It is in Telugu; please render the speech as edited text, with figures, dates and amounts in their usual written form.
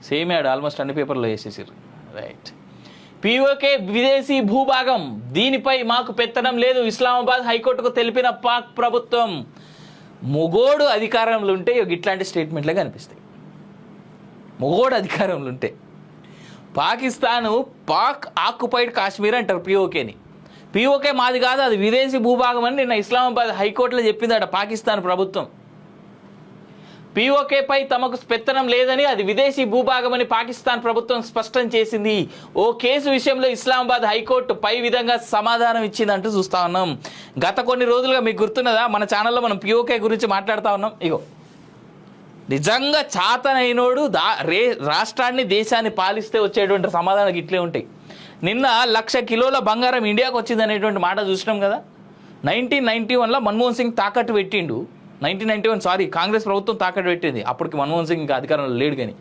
సేమ్ యాడ్ ఆల్మోస్ట్ అన్ని పేపర్లో వేసేసారు. రైట్. పీఓకే విదేశీ భూభాగం, దీనిపై మాకు పెత్తనం లేదు, ఇస్లామాబాద్ హైకోర్టుకు తెలిపిన పాక్ ప్రభుత్వం. మొగోడు అధికారంలో ఉంటే ఇట్లాంటి స్టేట్మెంట్లే కనిపిస్తాయి. మొగోడు అధికారంలో ఉంటే పాకిస్తాను పాక్ ఆక్యుపైడ్ కాశ్మీర్ అంటారు పీఓకేని. పీఓకే మాది కాదు, అది విదేశీ భూభాగం అని నిన్న ఇస్లామాబాద్ హైకోర్టులో చెప్పిందట పాకిస్తాన్ ప్రభుత్వం. పీఓకేపై తమకు పెత్తనం లేదని, అది విదేశీ భూభాగమని పాకిస్తాన్ ప్రభుత్వం స్పష్టం చేసింది. ఓ కేసు విషయంలో ఇస్లామాబాద్ హైకోర్టు పై విధంగా సమాధానం ఇచ్చిందంటూ చూస్తా ఉన్నాం. గత కొన్ని రోజులుగా మీకు గుర్తున్నదా, మన ఛానల్లో మనం పీఓకే గురించి మాట్లాడుతూ ఉన్నాం. ఇగో నిజంగా చాతనైనోడు రాష్ట్రాన్ని దేశాన్ని పాలిస్తే వచ్చేటువంటి సమాధానాలు ఇట్లే ఉంటాయి. నిన్న 1,00,000 కిలోల బంగారం ఇండియాకు వచ్చింది అనేటువంటి మాట చూసినాం కదా. 1991లో మన్మోహన్ సింగ్ తాకట్టు పెట్టిండు. 1991 కాంగ్రెస్ ప్రభుత్వం తాకట్టు పెట్టింది. అప్పటికి మన్మోహన్ సింగ్ ఇంకా అధికారంలో లేడు కానీ